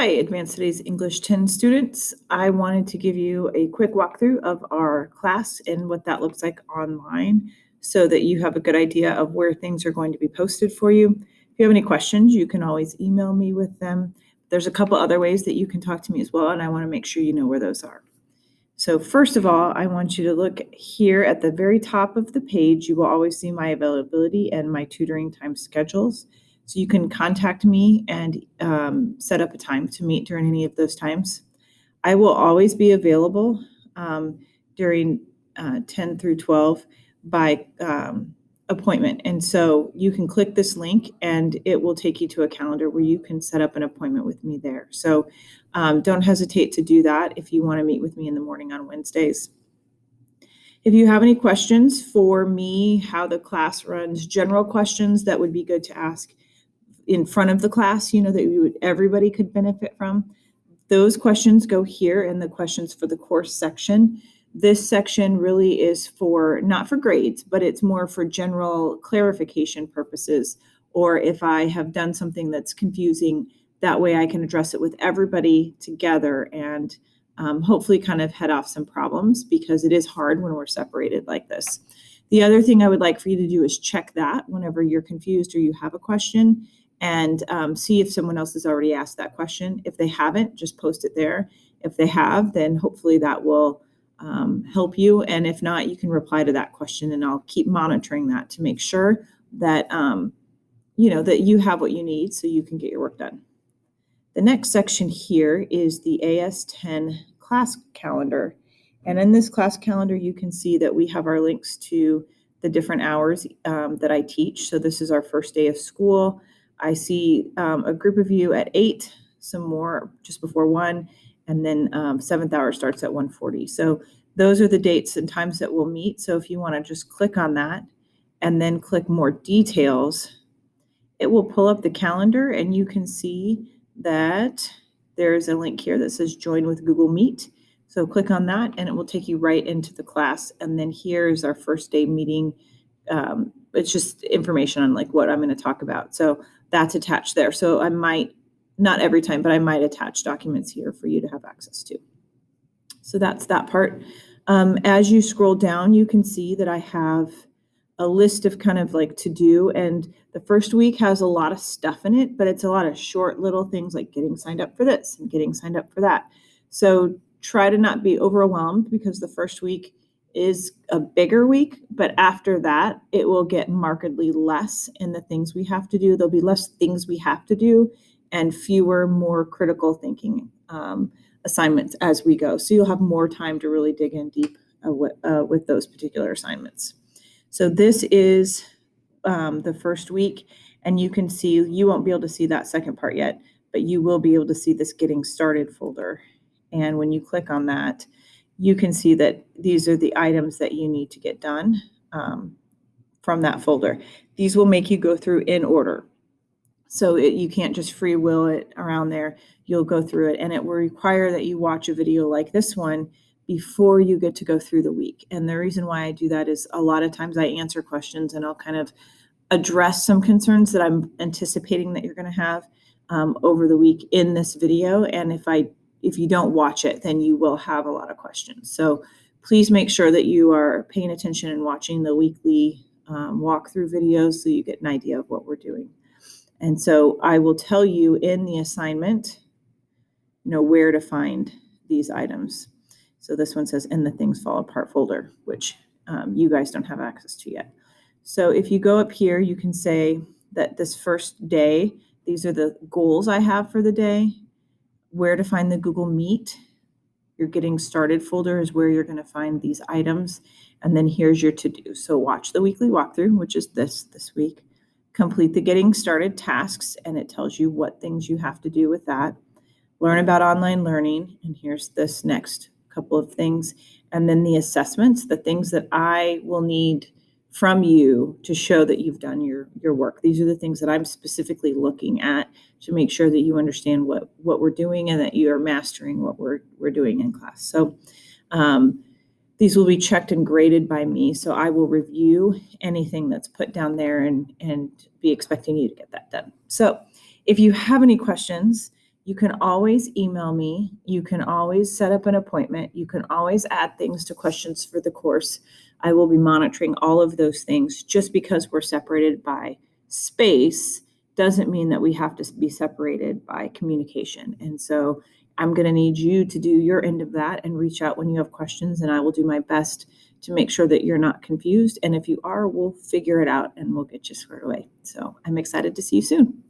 Hi, Advanced Studies English 10 students. I wanted to give you a quick walkthrough of our class and what that looks like online so that you have a good idea of where things are going to be posted for you. If you have any questions, you can always email me with them. There's a couple other ways that you can talk to me as well, and I want to make sure you know where those are. So first of all, I want you to look here at the very top of the page. You will always see my availability and my tutoring time schedules. So you can contact me and set up a time to meet during any of those times. I will always be available during 10 through 12 by appointment. And so you can click this link and it will take you to a calendar where you can set up an appointment with me there. So don't hesitate to do that if you want to meet with me in the morning on Wednesdays. If you have any questions for me, how the class runs, general questions that would be good to ask in front of the class, that everybody could benefit from, those questions go here in the questions for the course section. This section really is not for grades, but it's more for general clarification purposes, or if I have done something that's confusing, that way I can address it with everybody together and hopefully kind of head off some problems, because it is hard when we're separated like this. The other thing I would like for you to do is check that whenever you're confused or you have a question, and see if someone else has already asked that question. If they haven't, just post it there. If they have, then hopefully that will help you. And if not, you can reply to that question, and I'll keep monitoring that to make sure that, that you have what you need so you can get your work done. The next section here is the ASE10 class calendar. And in this class calendar, you can see that we have our links to the different hours that I teach. So this is our first day of school. I see a group of you at 8, some more just before 1, and then 7th hour starts at 1:40. So those are the dates and times that we'll meet. So if you want to just click on that and then click more details, it will pull up the calendar, and you can see that there's a link here that says join with Google Meet. So click on that and it will take you right into the class. And then here's our first day meeting. It's just information on like what I'm going to talk about. So that's attached there. So I might, not every time, but I might attach documents here for you to have access to. So that's that part. As you scroll down, you can see that I have a list of kind of like to do, and the first week has a lot of stuff in it, but it's a lot of short little things like getting signed up for this and getting signed up for that. So try to not be overwhelmed, because the first week is a bigger week, but after that, it will get markedly less in the things we have to do. There'll be less things we have to do and fewer, more critical thinking assignments as we go. So you'll have more time to really dig in deep with those particular assignments. So this is the first week, and you can see, you won't be able to see that second part yet, but you will be able to see this getting started folder. And when you click on that, you can see that these are the items that you need to get done from that folder. These will make you go through in order. So you can't just free will it around there. You'll go through it, and it will require that you watch a video like this one before you get to go through the week. And the reason why I do that is a lot of times I answer questions and I'll kind of address some concerns that I'm anticipating that you're going to have over the week in this video. And if you don't watch it, then you will have a lot of questions. So please make sure that you are paying attention and watching the weekly walkthrough videos so you get an idea of what we're doing. And so I will tell you in the assignment, where to find these items. So this one says in the things fall apart folder, which you guys don't have access to yet. So if you go up here, you can say that this first day, these are the goals I have for the day. Where to find the Google Meet. Your getting started folder is where you're going to find these items. And then here's your to-do. So watch the weekly walkthrough, which is this week. Complete the getting started tasks, and it tells you what things you have to do with that. Learn about online learning, and here's this next couple of things. And then the assessments, the things that I will need from you to show that you've done your work. These are the things that I'm specifically looking at to make sure that you understand what we're doing and that you are mastering what we're doing in class. So these will be checked and graded by me. So I will review anything that's put down there and be expecting you to get that done. So if you have any questions, You can always email me. You can always set up an appointment. You can always add things to questions for the course. I will be monitoring all of those things. Just because we're separated by space doesn't mean that we have to be separated by communication. And so I'm going to need you to do your end of that and reach out when you have questions, and I will do my best to make sure that you're not confused. And if you are, we'll figure it out and we'll get you squared away. So I'm excited to see you soon.